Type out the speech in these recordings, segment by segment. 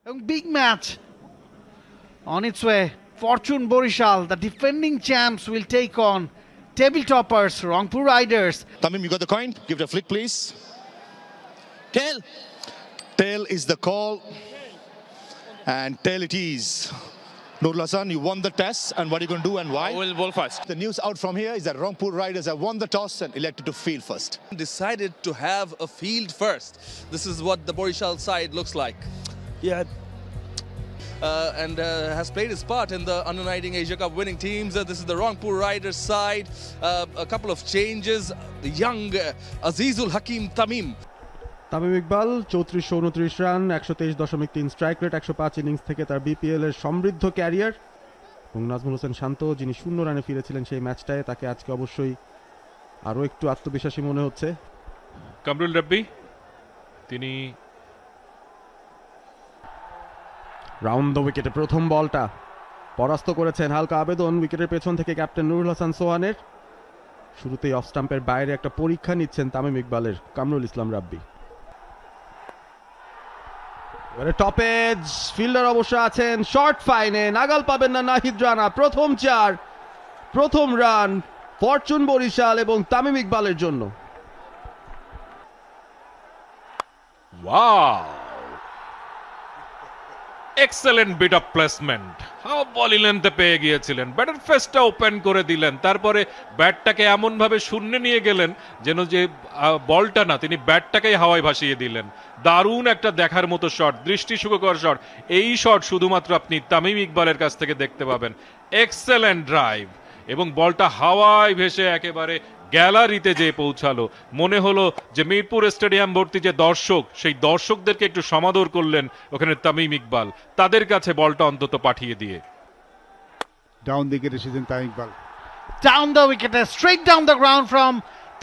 A big match on its way. Fortune Borishal, the defending champs, will take on table toppers Rangpur Riders. Tamim, you got the coin? Give it a flick, please. Tail. Tail is the call. And tail it is. Nurul Hassan, you won the test, and what are you going to do and why? I will bowl first. The news out from here is that Rangpur Riders have won the toss and elected to field first. Decided to have a field first. This is what the Borishal side looks like. Yeah. And has played his part in the under-19 Asia Cup winning teams. This is the Rangpur Riders side. A couple of changes. The young Azizul Hakim Tamim. Tamim Iqbal 34-29 run 123.3 strike rate 105 innings থেকে তার BPL এর সমৃদ্ধ career এবং নাজমুল হোসেন শান্ত যিনি 0 রানে ফিরেছিলেন সেই ম্যাচটায় তাকে আজকে অবশ্যই আরো একটু আত্মবিশ্বাসী মনে হচ্ছে। কামরুল রাব্বি তিনি রাউন্ড দ্য উইকেটে প্রথম বলটা পরাস্ত করেছেন হালকা আবেদন উইকেটের পেছন থেকে ক্যাপ্টেন নুরুল হাসান সোহানের। শুরুতেই অফ স্টাম্পের বাইরে একটা পরীক্ষা নিচ্ছেন তামিম ইকবালের কামরুল ইসলাম রাব্বি। এবারে টপ এজ ফিল্ডার অবশ্য আছেন শর্ট ফাইনে, নাগাল পাবেন না নাহিদ রানা। প্রথম রান ফরচুন বরিশাল এবং তামিম ইকবালের জন্য। Wow, excellent bit of placement. Ball লেন্থে পেয়ে গিয়েছিলেন, ব্যাটের ফেসটা ওপেন করে দিলেন, তারপরে ব্যাটটাকে এমন ভাবে শূন্যে নিয়ে গেলেন যেন যে বলটা না, তিনি ব্যাটটাকেই হাওয়ায় ভাসিয়ে দিলেন। দারুণ একটা দেখার মতো শট, দৃষ্টি সুখকর শট। এই শট শুধুমাত্র আপনি তামিম ইকবালের কাছ থেকে দেখতে পাবেন। এক্সেলেন্ট ড্রাইভ এবং বলটা হাওয়ায় ভেসে একেবারে গ্যালারিতে যে পৌঁছালো। মনে হলো যে মিরপুর স্টেডিয়াম ভর্তি যে দর্শক, সেই দর্শকদেরকে একটু সমাদর করলেন ওখানে তামিম ইকবাল, তাদের কাছে বলটা অন্তত পাঠিয়ে দিয়ে। ডাউন দ্য উইকেট এসেছেন Tamim Iqbal. Down the wicket, straight down the ground from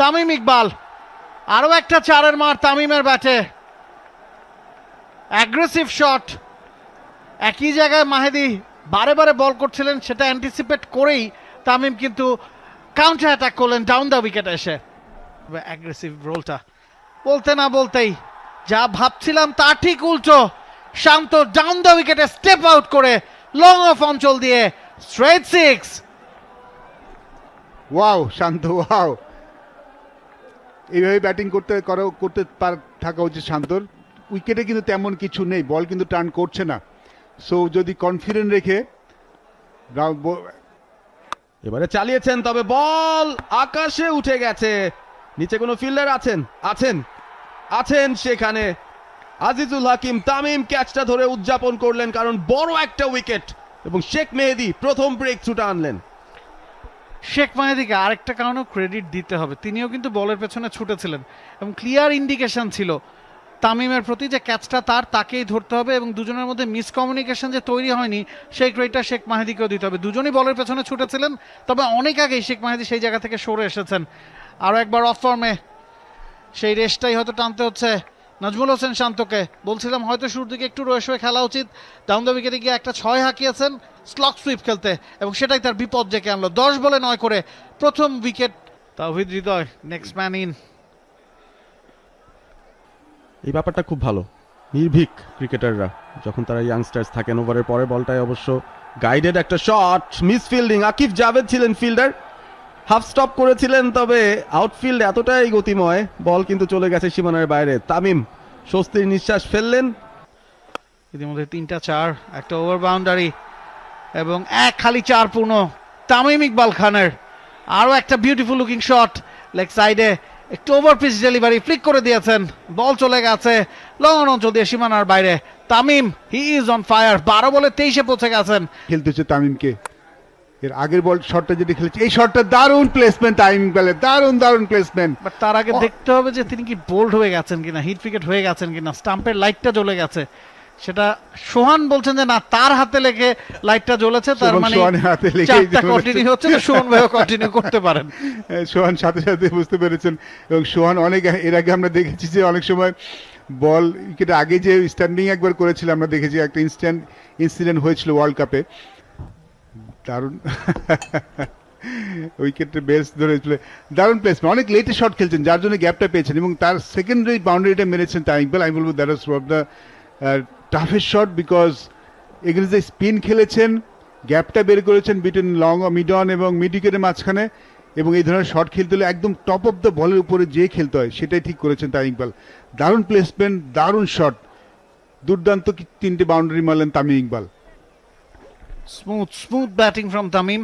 Tamim Iqbal. আরো একটা চারের মার তামিমের ব্যাটে। Aggressive shot. একই জায়গায় মাহেদি বারে বারে বল করছিলেন, সেটা অ্যান্টিসিপেট করেই তামিম কিন্তু কাউন্টার অ্যাটাক করলেন ডাউন দ্য উইকেট এসে। অ্যাগ্রেসিভ রোলটা বলতে না বলতেই যা ভাবছিলাম তার ঠিক উল্টো। শান্ত ডাউন দ্য উইকেটে স্টেপ আউট করে লং অফ অঞ্চল দিয়ে স্ট্রেট সিক্স। ওয়াও শান্ত, ওয়াও, এইভাবে ব্যাটিং করতে থাকা উচিত শান্তর। উইকেটে কিন্তু তেমন কিছু নেই, বল কিন্তু টার্ন করছে না। সো যদি কনফিডেন্ট রেখে এবারে চালিয়েছেন, তবে বল আকাশে উঠে গেছে। নিচে কোনো ফিল্ডার আছেন সেখানে আজিজুল হাকিম তামিম ক্যাচটা ধরে উদযাপন করলেন, কারণ বড় একটা উইকেট এবং শেখ মেহেদী প্রথম ব্রেক থ্রুটা আনলেন। শেখ মাহেদিকে আরেকটা কারণেও ক্রেডিট দিতে হবে, তিনিও কিন্তু বলের পেছনে ছুটেছিলেন এবং ক্লিয়ার ইন্ডিকেশন ছিল তামিমের প্রতি যে ক্যাচটা তাকেই ধরতে হবে এবং দুজনের মধ্যে মিসকমিউনিকেশন যে তৈরি হয়নি সেই ক্রেডিটটা শেখ মাহেদিকেও দিতে হবে। দুজনই বলের পেছনে ছুটেছিলেন, তবে অনেক আগেই শেখ মাহেদি সেই জায়গা থেকে সরে এসেছেন। আরও একবার অফ ফর্মে, সেই রেসটাই হয়তো টানতে হচ্ছে নাজমুল হোসেন শান্তকে। বলছিলাম হয়তো শুরুর দিকে একটু রয়ে শোয়ে খেলা উচিত। ডাউন দ্য উইকেটে গিয়ে একটা 6 হাঁকিয়েছেন স্লক সুইপ খেলতে এবং সেটাই তার বিপদ ডেকে আনলো। 10 বলে 9 করে প্রথম wicket. Towhid Hridoy next man in. এই ব্যাপারটা খুব ভালো, নির্ভীক ক্রিকেটাররা যখন তারা ইয়াংস্টার্স থাকেন। ওভারের পরে বলটায় অবশ্য গাইডেড একটা shot, miss fielding. Aqib Javed ছিলেন ফিল্ডার, হাফ স্টপ করেছিলেন, তবে আউটফিল্ড এতটাই গতিময়, বল কিন্তু চলে গেছে সীমানার বাইরে। তামিম স্বস্তির নিঃশ্বাস ফেললেন। ইতিমধ্যে 3টা 4, একটা ওভার বাউন্ডারি এবং এক খালি 4 পূর্ণ তামিম ইকবাল খানের। আরও একটা বিউটিফুল লুকিং শট লেগ সাইডে, একটু ওভার পিচ ডেলিভারি, ফ্লিক করে দিয়েছেন, বল চলে গেছে লং অঞ্চল দিয়ে সীমানার বাইরে। তামিম হি ইজ অন ফায়ার, 12 বলে 23-এ পৌঁছে গেছেন। খেলতে হচ্ছে তামিমকে। এর আগের বল শটটা যেটা খেলেছে, এই শটটা দারুণ প্লেসমেন্ট তামিম ইকবালের, দারুণ প্লেসমেন্ট। বাট তার আগে দেখতে হবে যে তিনি কি বোল্ড হয়ে গেছেন কিনা, হিট উইকেট হয়ে গেছেন কিনা। স্টাম্পের লাইটটা জ্বলে গেছে, সেটা সোহান বলছেন যে না, তার হাতে লেগে লাইটটা জ্বলেছে, তার মানে চারটা কন্টিনিউ হচ্ছে, সোহান ভাইও কন্টিনিউ করতে পারেন। সোহান সাথে বুঝতে পেরেছেন এবং সোহান অনেক এর আগে আমরা দেখেছি যে অনেক সময় বল উইকেটে আগে যে স্ট্যান্ডিং একবার করেছিল, আমরা দেখেছি একটা ইনসিডেন্ট হয়েছিল ওয়ার্ল্ড কাপে। দারুণ উইকেটের বেস ধরেছিল, দারুণ প্লেসমেন্ট, অনেক লেটে শট খেলছেন যার জন্য গ্যাপটা পেয়েছেন এবং তার সেকেন্ডারি বাউন্ডারিটা মেরেছেন তামিম ইকবাল। আমি বলবো that was one of the toughest shot because against the spin খেলেছেন, গ্যাপটা বের করেছেন বিটুইন লং মিড অন এবং মিড উইকেটের মাঝখানে, এবং এই ধরনের শট খেলতে হলে একদম টপ অফ দ্য বলের উপরে যে খেলতে হয় সেটাই ঠিক করেছেন তামিম ইকবাল। দারুণ প্লেসমেন্ট, দারুণ শট, দুর্দান্ত 3টে বাউন্ডারি মারলেন Tamim Iqbal. Smooth batting from Tamim.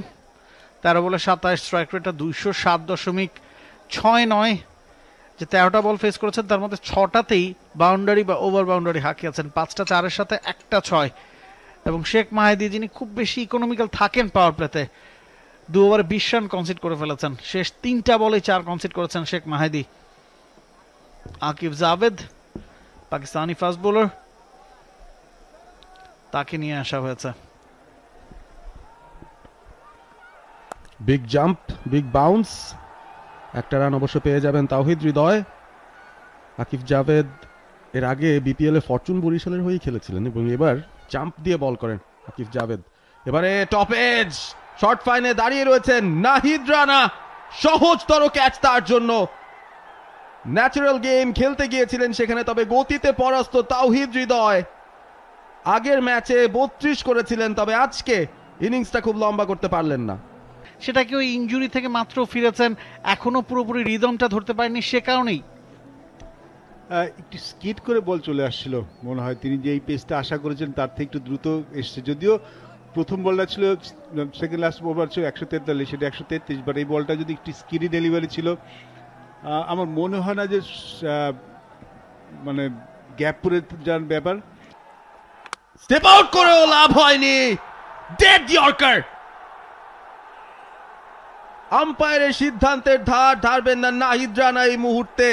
13 বলে 27, স্ট্রাইক রেটটা 207.69। যে 13টা বল ফেস করেছেন তার মধ্যে 6টাতেই বাউন্ডারি বা ওভার বাউন্ডারি হাঁকিয়েছেন, 5টা 4-এর সাথে 1টা 6। এবং শেখ মাহেদি যিনি খুব বেশি ইকোনমিক্যাল থাকেন পাওয়ার প্লেতে, 2 ওভারে 20 রান কনসিড করে ফেলেছেন। শেষ 3টা বলে 4 কনসিড করেছেন শেখ মাহেদি। আকিব জাভেদ পাকিস্তানি ফাস্ট বোলার, তাকে নিয়ে আসা হয়েছে। বিগ জাম্প, বিগ বাউন্স, একটা রান অবশ্য পেয়ে যাবেন তাওহিদ হৃদয়। আকিব জাভেদ এর আগে বিপিএল এ ফরচুন বরিশালের হয়েই খেলেছিলেন এবং এবার জাম্প দিয়ে বল করেন আকিব জাভেদ। এবারে টপ এজ শর্ট ফাইনে দাঁড়িয়ে রয়েছেন নাহিদ রানা, সহজতর ক্যাচ তার জন্য। ন্যাচারাল গেম খেলতে গিয়েছিলেন সেখানে, তবে গতিতে পরাস্ত তাওহিদ হৃদয়। আগের ম্যাচে 32 করেছিলেন, তবে আজকে ইনিংসটা খুব লম্বা করতে পারলেন না। সেটা কি ওই ইনজুরি থেকে মাত্র ফিরেছেন, এখনো পুরোপুরি রিদমটা ধরতে পারেননি, সে কারণেই একটু স্কিড করে বল চলে আসছিল মনে হয়। তিনি যে এই পেসটা আশা করেছেন তার থেকে একটু দ্রুত এসছে, যদিও প্রথম বলটা ছিল, সেকেন্ড লাস্ট ওভার ছিল 143, সেটা 133, বাট এই বলটা যদি একটু স্কিডি ডেলিভারি ছিল, আমার মনে হয় না যে মানে গ্যাপ পরে যাওয়ার ব্যাপার। স্টেপ আউট করেও লাভ হয়নি, ডেড ইয়র্কার। আম্পায়ারের সিদ্ধান্তের ধার ধারবেন না নাহিদ রানা এই মুহূর্তে।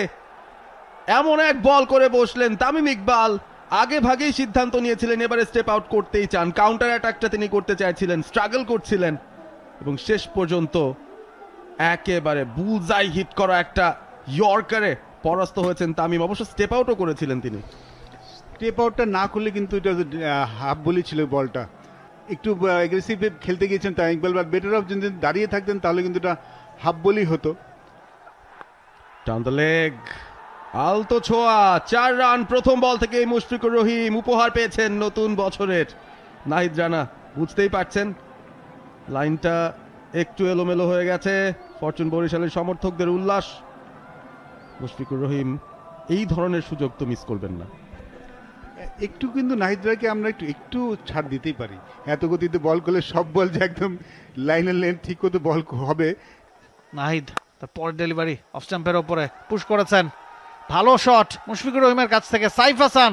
এমন এক বল করে বসলেন তামিম ইকবাল, আগে ভাগেই সিদ্ধান্ত নিয়েছিলেন এবারে স্টেপ আউট করতেই চান। কাউন্টার অ্যাটাকটা তিনি করতে চাইছিলেন, স্ট্রাগল করছিলেন এবং শেষ পর্যন্ত একেবারে বুলজাই হিট করা একটা ইয়র্কারে পরাস্ত হয়েছেন তামিম। অবশ্য স্টেপ আউটও করেছিলেন তিনি। স্টেপ আউটটা না করলে কিন্তু এটা হাফ বলই ছিল বলটা। একটু এগ্রেসিভ খেলতে গিয়েছেন Tamim Iqbal, but better of যদি দাঁড়িয়ে থাকতেন তাহলে কিন্তু এটা হাফ বলই হতো। ডাউন দ্য লেগ, আলতো ছোঁয়া, 4 রান প্রথম বল থেকে মুশফিকুর রহিম উপহার পেয়েছেন নতুন বছরের। নাহিদ রানা বুঝতেই পারছেন লাইনটা একটু এলোমেলো হয়ে গেছে, ফরচুন বরিশালের সমর্থকদের উল্লাস। মুশফিকুর রহিম এই ধরনের সুযোগ তো মিস করবেন না। একটু কিন্তু নাহিদ রায়কে আমরা একটু ছাড় দিতেই পারি, এত গতিতে বল করলে সব বল যে একদম লাইনের লেন্থ ঠিক করতে বল হবে। নাহিদ তার পরের ডেলিভারি অফ স্টাম্পের ওপরে পুশ করেছেন, ভালো শট মুশফিকুর রহিমের কাছ থেকে। সাইফ হাসান,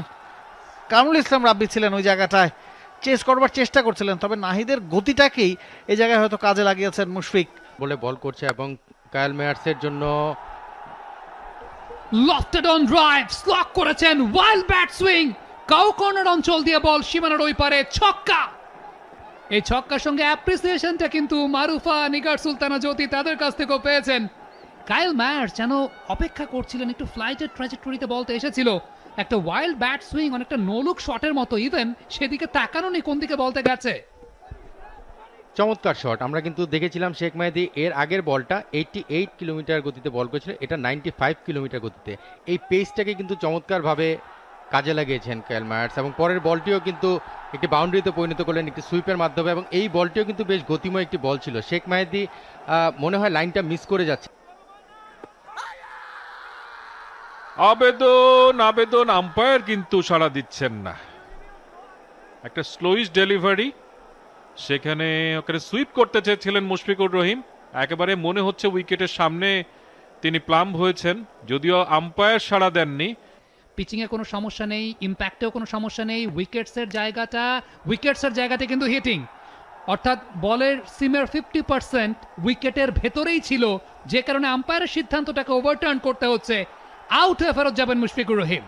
কামরুল ইসলাম রাব্বি ছিলেন ওই জায়গাটায়, চেস করবার চেষ্টা করছিলেন, তবে নাহিদের গতিটাকেই এই জায়গায় হয়তো কাজে লাগিয়েছেন মুশফিক। বলে বল করছে এবং কায়েল মেয়ার্সের জন্য লফটেড অন ড্রাইভ স্লক করেছেন, wild bat swing, cow corner অঞ্চল দিয়ে বল সীমানার ওই পারে, ছক্কা। এই ছক্কার সঙ্গে অ্যাপ্রিসিয়েশনটা কিন্তু মারুফা, নিগার সুলতানা জ্যোতি তাদের কাছ থেকেও পেয়েছেন। কায়েল মেয়ার্স যেন অপেক্ষা করছিলেন, একটু ফ্লাইটের ট্র্যাজেক্টরিতে বলতে এসেছিল, একটা ওয়াইল্ড ব্যাট সুইং, অনেকটা নোলুক শটের মতো, ইভেন সেদিকে তাকানো নেই কোন দিকে বলতে গেছে। চমৎকার শট। আমরা কিন্তু দেখেছিলাম শেখ মেহেদী এর আগের বলটা 88 কিলোমিটার গতিতে বল করেছিল, এটা 95 কিলোমিটার গতিতে। এই পেসটাকে কিন্তু চমৎকারভাবে কাজে লাগিয়েছেন কায়েল মেয়ার্স এবং পরের বলটিও কিন্তু একটি বাউন্ডারিতে পরিণত করলেন একটি সুইপের মাধ্যমে, এবং এই বলটিও কিন্তু বেশ গতিময় একটি বল ছিল। শেখ মেহেদী মনে হয় লাইনটা মিস করে যাচ্ছে। আবেদন আম্পায়ার কিন্তু সাড়া দিচ্ছেন না। একটা স্লোইশ ডেলিভারি, সেখানে ওখানে সুইপ করতে চেয়েছিলেন মুশফিকুর রহিম, একেবারে মনে হচ্ছে উইকেটের সামনে তিনি প্লাম্ব হয়েছেন, যদিও আম্পায়ার সাড়া দেননি। পিচিং এ কোনো সমস্যা নেই, ইম্প্যাক্টেও কোনো সমস্যা নেই, উইকেটসের জায়গাতে কিন্তু হিটিং, অর্থাৎ বলের সিমের 50% উইকেটের ভেতরেই ছিল, যে কারণে আম্পায়ারের সিদ্ধান্তটাকে ওভারটার্ন করতে হচ্ছে। আউট হয়ে ফেরত যাবেন মুশফিকুর রহিম।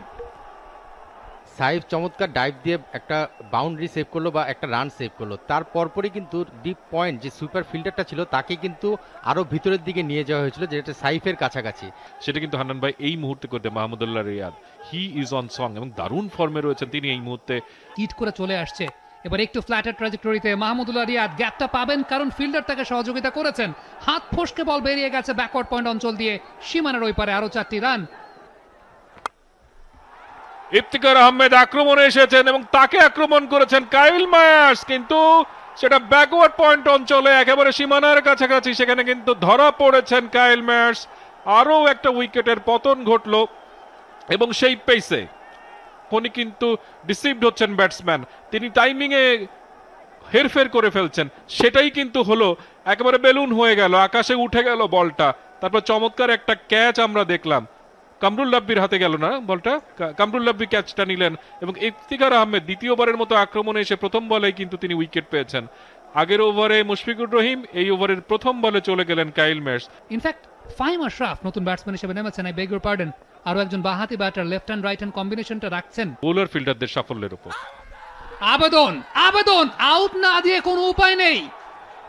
সাইফ চমৎকার ডাইভ দিয়ে একটা বাউন্ডারি সেভ করলো বা একটা রান সেভ করলো, তার পরপরই কিন্তু ডিপ পয়েন্ট যে সুপার ফিল্ডারটা ছিল তাকে কিন্তু আরো ভিতরের দিকে নিয়ে যাওয়া হয়েছিল, যেটা সাইফের কাছাকাছি। সেটা কিন্তু হান্নান ভাই এই মুহূর্তে করতে Mahmudullah Riyad, he is on song এবং দারুণ ফর্মে রয়েছেন তিনি এই মুহূর্তে। হিট করে চলে আসছে, এবার একটু ফ্ল্যাটের ট্র্যাজেক্টরিতে মাহমুদুল্লাহ রিয়াদ গ্যাপটা পাবেন, কারণ ফিল্ডার তাকে সহযোগিতা করেছেন। হাত ফসকে বল বেরিয়ে গেছে ব্যাকওয়ার্ড পয়েন্ট অঞ্চল দিয়ে, সীমানার ওই পারে আরো 4টি রান। ইফতিকার আহমেদ আক্রমণে এসেছেন এবং তাকে আক্রমণ করেছেন কাইল মায়ার্স, কিন্তু সেটা ব্যাকওয়ার্ড পয়েন্ট অঞ্চলে একেবারে সীমানার কাছাকাছি, সেখানে কিন্তু ধরা পড়েছেন কাইল মায়ার্স। আরও একটা উইকেটের পতন ঘটলো এবং সেই পেসে কোনি কিন্তু ডিসিভড হচ্ছেন ব্যাটসম্যান, তিনি টাইমিংয়ে হেরফের করে ফেলছেন, সেটাই কিন্তু হলো একেবারে বেলুন হয়ে গেল, আকাশে উঠে গেল বলটা। তারপর চমৎকার একটা ক্যাচ আমরা দেখলাম, কামরুল লাব্বির হাতে গেল না বলটা, কামরুল লাব্বি ক্যাচটা নিলেন এবং ইফতিখার আহমেদ দ্বিতীয়বারের মতো আক্রমণে এসে প্রথম বলেই কিন্তু তিনি উইকেট পেয়েছেন। আগের ওভারে মুশফিকুর রহিম, এই ওভারের প্রথম বলে চলে গেলেন Kyle Mayers. In fact Fahim Ashraf নতুন ব্যাটসম্যান হিসেবে নেমেছেন, আই বেগ ইউর পার্ডন, আরো একজন বাঁহাতি batter left hand right hand কম্বিনেশনটা রাখছেন বোলার ফিল্ডারদের সাফল্যের উপর। আবেদন আবেদন আউট না দিয়ে কোনো উপায় নেই।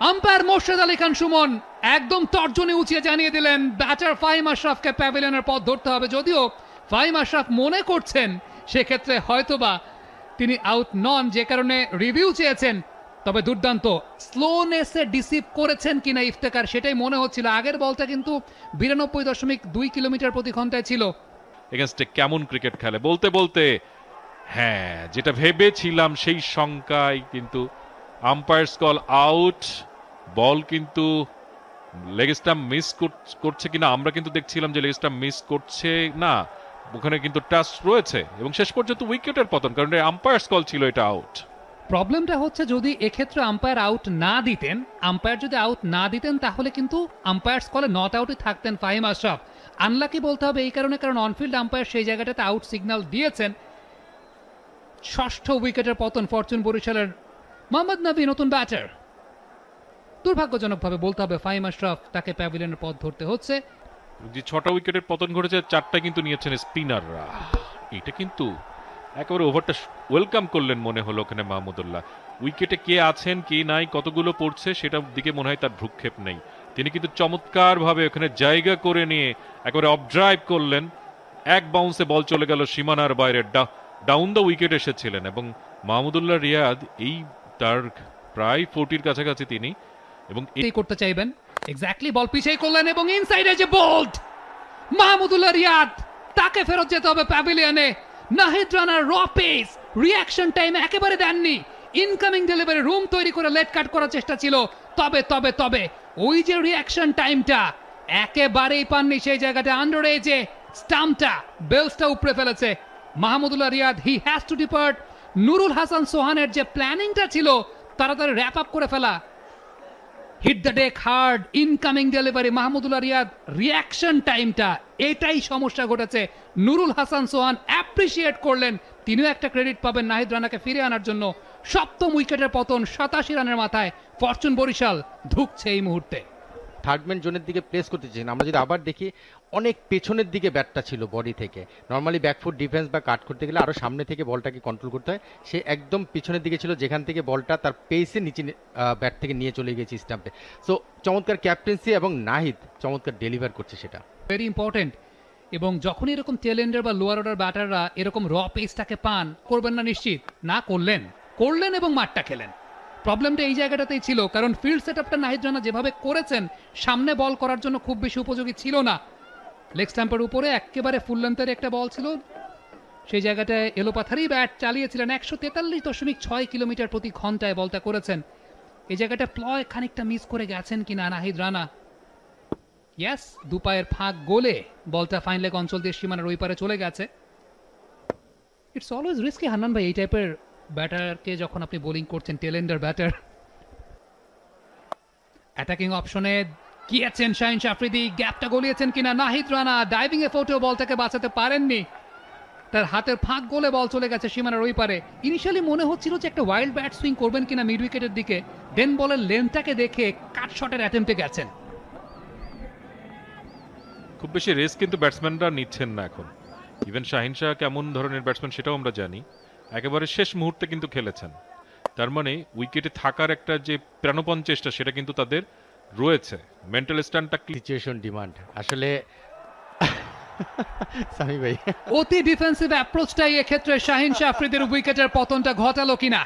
আম্পায়ার মোর্শেদ আলী খান সুমন একদম তর্জনী উঁচিয়ে জানিয়ে দিলেন ব্যাটার ফাহিম আশরাফকে প্যাভিলিয়নের পথ ধরতে হবে। যদিও ফাহিম আশরাফ মনে করছেন সেক্ষেত্রে হয়তোবা তিনি আউট নন, যে কারণে রিভিউ চেয়েছেন। তবে দুর্দান্ত স্লোনেসে ডিসিভ করেছেন কিনা ইফতেখার, সেটাই মনে হচ্ছিল। আগের বলটা কিন্তু 92.2 কিলোমিটার প্রতি ঘন্টায় ছিল। এগেনস্টে কেমন ক্রিকেট খেলে বলতে বলতে, হ্যাঁ যেটা ভেবেছিলাম সেই শঙ্কায় কিন্তু আম্পায়ার্স কল আউট। বল কিন্তু লেগ স্টাম্প মিস করছে কিনা আমরা কিন্তু দেখছিলাম যে লেগ স্টাম্প মিস করছে না, ওখানে কিন্তু টাচ রয়েছে এবং শেষ পর্যন্ত উইকেটের পতন, কারণ আম্পায়ার্স কল ছিল এটা আউট। প্রবলেমটা হচ্ছে যদি এক্ষেত্রে আম্পায়ার আউট না দিতেন, আম্পায়ার যদি আউট না দিতেন তাহলে কিন্তু আম্পায়ার্স কলে নট আউটই থাকতেন ফাহিম আশরাফ। আনলাকি বলতে হবে এই কারণে, কারণ অনফিল্ড আম্পায়ার সেই জায়গাটাতে আউট সিগন্যাল দিয়েছেন। ষষ্ঠ উইকেটের পতন ফরচুন বরিশালের। মোহাম্মদ নবী নতুন ব্যাটার, দুর্ভাগ্যজনকভাবে বলতে হবে ফাহিম আশরাফ, তাকে প্যাভিলিয়নের পথ ধরতে হচ্ছে। যে 6টা উইকেটের পতন ঘটেছে 4টা কিন্তু নিয়েছেন স্পিনাররা। এটা কিন্তু একেবারে ওভারটা ওয়েলকাম করলেন মনে হলো ওখানে মাহমুদুল্লাহ। উইকেটে কে আছেন কে নাই কতগুলো পড়ছে সেটার দিকে মনে হয় তার ভ্রুক্ষেপ নেই। তিনি কিন্তু চমৎকারভাবে ওখানে জায়গা করে নিয়ে একেবারে অফ ড্রাইভ করলেন, এক বাউন্সে বল চলে গেল সীমানার বাইরে, ডাউন দ্য উইকেট এসেছিলেন এবং মাহমুদুল্লাহ রিয়াদ এই তার প্রায় 40-র কাছাকাছি তিনি এবং এই করতে চাইবেন। এক্স্যাক্টলি বল পিছিয়ে করলেন এবং ইনসাইডে যে বোল্ড মাহমুদুল্লাহ রিয়াদ, তাকে ফেরত যেতে হবে প্যাভিলিয়নে। নাহিদ রানার র পেস, রিঅ্যাকশন টাইম একেবারে দেননি। ইনকামিং ডেলিভারি রুম তৈরি করে লেট কাট করার চেষ্টা ছিল, তবে তবে তবে ওই যে রিঅ্যাকশন টাইমটা একেবারেই পাননি। সেই জায়গাটা আন্ডার এজে স্টাম্পটা বেলসটা উপরে ফেলেছে Mahmudullah Riyad. He has to depart. Nurul Hasan সোহানের যে প্ল্যানিংটা ছিল তাড়াতাড়ি র্যাপ আপ করে ফেলা, hit the deck hard, incoming delivery, Mahmudullah Riyad reaction টাইমটা, এটাই সমস্যা ঘটেছে। নুরুল হাসান সোহান অ্যাপ্রিসিয়েট করলেন, তিনিও একটা ক্রেডিট পাবেন নাহিদ রানাকে ফিরে আনার জন্য। সপ্তম উইকেটের পতন 87 রানের মাথায় ফরচুন বরিশাল ধুকছে এই মুহূর্তে। থার্ডম্যান জোনের দিকে প্লেস করতে চেয়েছেন। আমরা যদি আবার দেখি অনেক পেছনের দিকে ব্যাটটা ছিল বডি থেকে। নর্মালি ব্যাকফুট ডিফেন্স বা কাট করতে গেলে আরও সামনে থেকে বলটাকে কন্ট্রোল করতে হয়, সে একদম পিছনের দিকে ছিল যেখান থেকে বলটা তার পেসে নিচে ব্যাট থেকে নিয়ে চলে গেছে স্টাম্পে। সো চমৎকার ক্যাপ্টেন্সি এবং নাহিদ চমৎকার ডেলিভার করছে, সেটা ভেরি ইম্পর্টেন্ট। এবং যখন এরকম টেল এন্ডার বা লোয়ার অর্ডার ব্যাটাররা এরকম র পেসটাকে পান, করবেন না নিশ্চিত না, করলেন এবং মাঠটা খেলেন। প্রবলেমটা এই জায়গাটাতেই ছিল, কারণ ফিল্ড সেট আপটা নাহিদ রানা যেভাবে করেছেন সামনে বল করার জন্য খুব বেশি উপযোগী ছিল না। লেগ স্ট্যাম্পের উপরে একেবারে ফুল লেন্থের একটা বল ছিল, সেই জায়গাটায় এলোপাথারি ব্যাট চালিয়েছিলেন। 143.6 কিলোমিটার প্রতি ঘন্টায় বলটা করেছেন। এই জায়গাটা প্লয় খানিকটা মিস করে গেছেন কিনা নাহিদ রানা। ইয়াস, দুপায়ের ফাঁক গোলে বলটা ফাইন লেগ অঞ্চল দিয়ে সীমানার ওই পারে চলে গেছে। ইটস অলওয়েজ রিস্কি হান্নান ভাই, এই টাইপের ব্যাটারকে যখন আপনি বোলিং করছেন, টেলেন্ডার ব্যাটার। অ্যাটাকিং অপশনে গিয়েছেন শাহিন আফ্রিদি, গ্যাপটা গলিয়েছেন কিনা নাহিদ রানা, ডাইভিং এফোর্টেও বলটাকে বাঁচাতে পারেননি। তার হাতের ফাঁক গোলে বল চলে গেছে সীমানার ওই পারে। ইনিশিয়ালি মনে হচ্ছিল যে একটা ওয়াইল্ড ব্যাট সুইং করবেন কিনা মিড উইকেটের দিকে, দেন বলের লেন্থটাকে দেখে কাট শটের অ্যাটেম্পটে গেছেন। খুব বেশি রেস কিন্তু ব্যাটসম্যানরা নিচ্ছেন না এখন। ইভেন শাহিন শাহ কেমন ধরনের ব্যাটসম্যান সেটাও আমরা জানি, একেবারে শেষ মুহূর্তে কিন্তু খেলেছেন। তার মানে উইকেটে থাকার একটা যে প্রাণপণ চেষ্টা সেটা কিন্তু তাদের রয়েছে। মেন্টাল স্ট্যান্ডটা সিচুয়েশন ডিমান্ড আসলে সামি ভাই অতি ডিফেন্সিভ অ্যাপ্রোচটাই এক্ষেত্রে শাহিন শাহ আফ্রিদির উইকেটের পতনটা ঘটালো কিনা।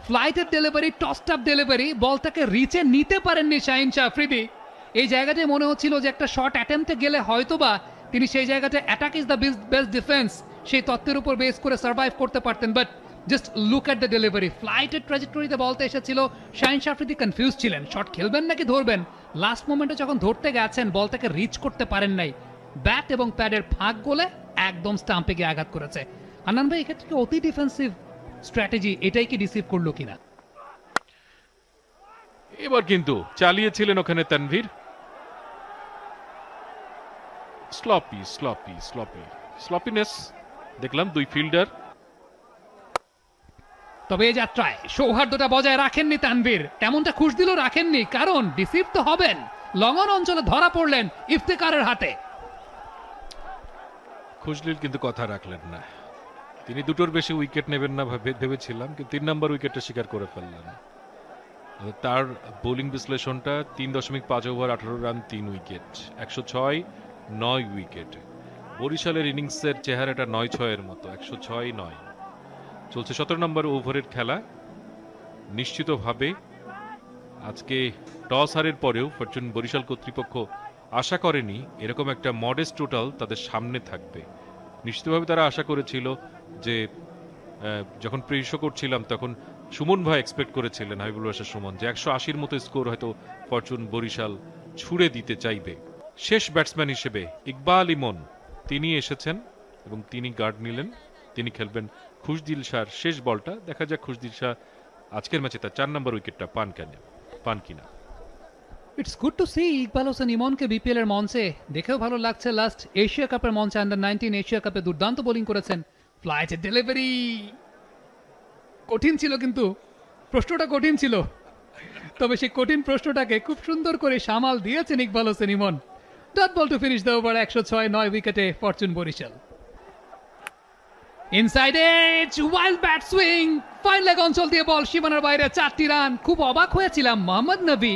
ফ্লাইটের ডেলিভারি, টসড আপ ডেলিভারি, বলটাকে রিচে নিতে পারেননি শাহিন শাহ আফ্রিদি। এই জায়গাটায় মনে হচ্ছিল যে একটা শর্ট অ্যাটেম্পটে গেলে হয়তোবা তিনি সেই জায়গাটা attack is the best defence, সেই তত্ত্বের উপর বেস করে সার্ভাইভ করতে পারতেন। But just look at the delivery, ফ্লাইটের ট্র্যাজেক্টরিতে বলতে এসেছিল, শাহিন আফ্রিদি কনফিউজ ছিলেন শট খেলবেন নাকি ধরবেন। লাস্ট মোমেন্টে যখন ধরতে গেছেন বলটাকে রিচ করতে পারেন নাই, ব্যাট এবং প্যাডের ফাঁক গোলে একদম স্টাম্পে গিয়ে আঘাত করেছে। আন্নান ভাই, এক্ষেত্রে অতি ডিফেন্সিভ স্ট্র্যাটেজি, এটাই কি ডিসিভ করলো কিনা? এবার কিন্তু চালিয়েছিলেন ওখানে তানভীর। স্লপিনেস দেখলাম দুই ফিল্ডার। তবে এই যাত্রায় সৌহার্দ্যটা বজায় রাখেননি তানভীর, তেমনটা খুশ দিল রাখেননি, কারণ ডিসিভ তো হবেন। লঙ্গন অঞ্চলে ধরা পড়লেন ইফতেকারের হাতে। খুশলিল কিন্তু কথা রাখলেন না, তিনি দুটোর বেশি উইকেট নেবেন না ভেবেছিলাম, কিন্তু 3 নম্বর উইকেটটা শিকার করে ফেললেন। তার বোলিং বিশ্লেষণটা 3.5 ওভার 18 রান 3 উইকেট, 106 9 উইকেট। বরিশালের ইনিংসের চেহারাটা 9-6-এর মতো, 106-9 চলছে 17 নম্বর ওভারের খেলা। নিশ্চিতভাবে আজকে টস হারের পরেও ফরচুন বরিশাল কর্তৃপক্ষ আশা করেনি এরকম একটা মডেস্ট টোটাল তাদের সামনে থাকবে। নিশ্চিতভাবে তারা আশা করেছিল যে, যখন প্রিশো করছিলাম তখন সুমন ভাই এক্সপেক্ট করেছিলেন, হাবিবুল বাশার সুমন, যে 180-র মতো স্কোর হয়তো ফরচুন বরিশাল ছুড়ে দিতে চাইবে। শেষ ব্যাটসম্যান হিসেবে ইকবাল ইমন তিনি এসেছেন এবং তিনি গার্ড নিলেন। তিনি খেলবেন খুশদিল শাহর শেষ বলটা। দেখা যাক খুশদিল শাহ আজকের ম্যাচে তার 4 নম্বর উইকেটটা পান কিনা। It's good to see Iqbal Hossain ইমনকে বিপিএল এর মঞ্চে, দেখেও ভালো লাগছে। লাস্ট এশিয়া কাপের মঞ্চে আন্ডার-19 এশিয়া কাপে দুর্দান্ত বোলিং করেছেন। ফ্লাইটের ডেলিভারি কঠিন ছিল, কিন্তু প্রশ্নটা কঠিন ছিল, তবে সেই কঠিন প্রশ্নটাকে খুব সুন্দর করে সামাল দিয়েছেন Iqbal Hossain Emon. Dot ball to finish the over, 106-9 উইকেটে fortune Barishal. Inside edge, wild bat swing, fine leg অঞ্চল দিয়ে বল সীমানার বাইরে, 4টি রান। খুব অবাক হয়েছিলাম, মোহাম্মদ নবী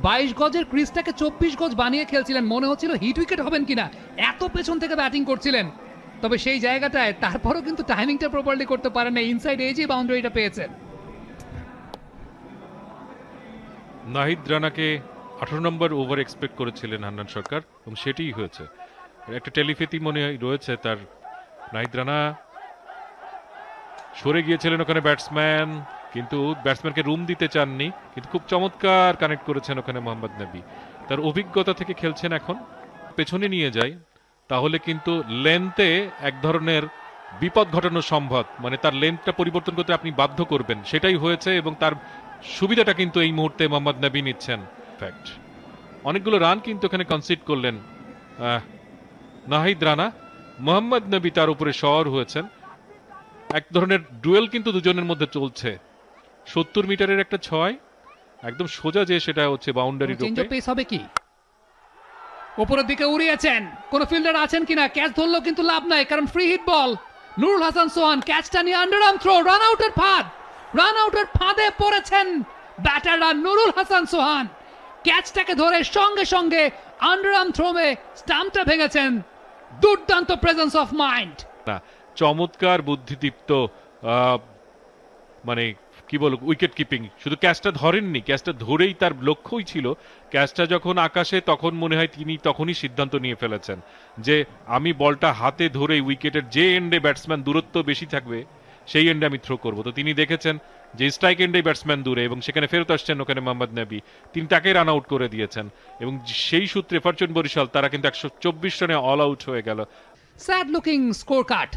22 গজের ক্রিজটাকে 24 গজ বানিয়ে খেলছিলেন, মনে হচ্ছিল হিট উইকেট হবেন কিনা, এত পেছন থেকে ব্যাটিং করছিলেন। তবে সেই জায়গাটায় তারপরও কিন্তু টাইমিংটা প্রপারলি করতে পারেন না, ইনসাইড এজেই বাউন্ডারিটা পেয়েছেন। নাহিদ রানাকে 18 নম্বর ওভার এক্সপেক্ট করেছিলেন হান্নান সরকার, এবং সেটিই হয়েছে। একটা টেলিপ্যাথি মনে রয়েছে তার। নাহিদ রানা সরে গিয়েছিলেন ওখানে ব্যাটসম্যান, কিন্তু ব্যাটসম্যানকে রুম দিতে চাননি, কিন্তু খুব চমৎকার কানেক্ট করেছেন ওখানে মোহাম্মদ নবী। তার অভিজ্ঞতা থেকে খেলছেন, এখন পেছনে নিয়ে যায় তাহলে কিন্তু লেন্থে এক ধরনের বিপদ ঘটানো সম্ভব, মানে তার লেন্থটা পরিবর্তন করতে আপনি বাধ্য করবেন, সেটাই হয়েছে। এবং তার সুবিধাটা কিন্তু এই মুহূর্তে মোহাম্মদ নবী নিচ্ছেন। ফ্যাক্ট অনেকগুলো রান কিন্তু এখানে কনসিড করলেন নাহিদ রানা, মোহাম্মদ নবী তার উপরে শওয়ার হয়েছেন। এক ধরনের ডুয়েল কিন্তু দুজনের মধ্যে চলছে। 70 মিটারের একটা 6 একদম সোজা, যে সেটা হচ্ছে বাউন্ডারির চেঞ্জ উপরে। অফ পেস হবে কি? উপরের দিকে উড়িয়েছেন, কোন ফিল্ডার আছেন কিনা, ক্যাচ ধরলো কিন্তু লাভ নাই, কারণ ফ্রি হিট বল। নুরুল হাসান সোহান ক্যাচটা নিয়ে আন্ডারআর্ম থ্রো, রান আউটের ফাঁদে পড়েছেন ব্যাটাররা। নুরুল হাসান সোহান ক্যাচটাকে ধরে সঙ্গে সঙ্গে আন্ডারআর্ম থ্রোমে স্টাম্পটা ভেঙেছেন। দুর্দান্ত প্রেজেন্স অফ মাইন্ড, চমৎকার বুদ্ধিদীপ্ত, মানে কি বলবো, উইকেট কিপিং। শুধু ক্যাচটা ধরেননি, ক্যাচটা ধরেই তার লক্ষ্যই ছিল, ক্যাচটা যখন আকাশে তখন মনে হয় তিনি তখনই সিদ্ধান্ত নিয়ে ফেলেছেন যে আমি বলটা হাতে ধরেই উইকেটের যে এন্ডে ব্যাটসম্যান দূরত্ব বেশি থাকবে সেই এন্ডে আমি থ্রো করব। তো তিনি দেখেছেন যে স্ট্রাইক এন্ডে ব্যাটসম্যান দূরে, এবং সেখানে ফেরত আসছেন ওখানে মোহাম্মদ নবী, তিনি তাকে রান আউট করে দিয়েছেন, এবং সেই সূত্রে ফরচুন বরিশাল তারা কিন্তু 124 রানে অল আউট হয়ে গেল। Sad looking score card.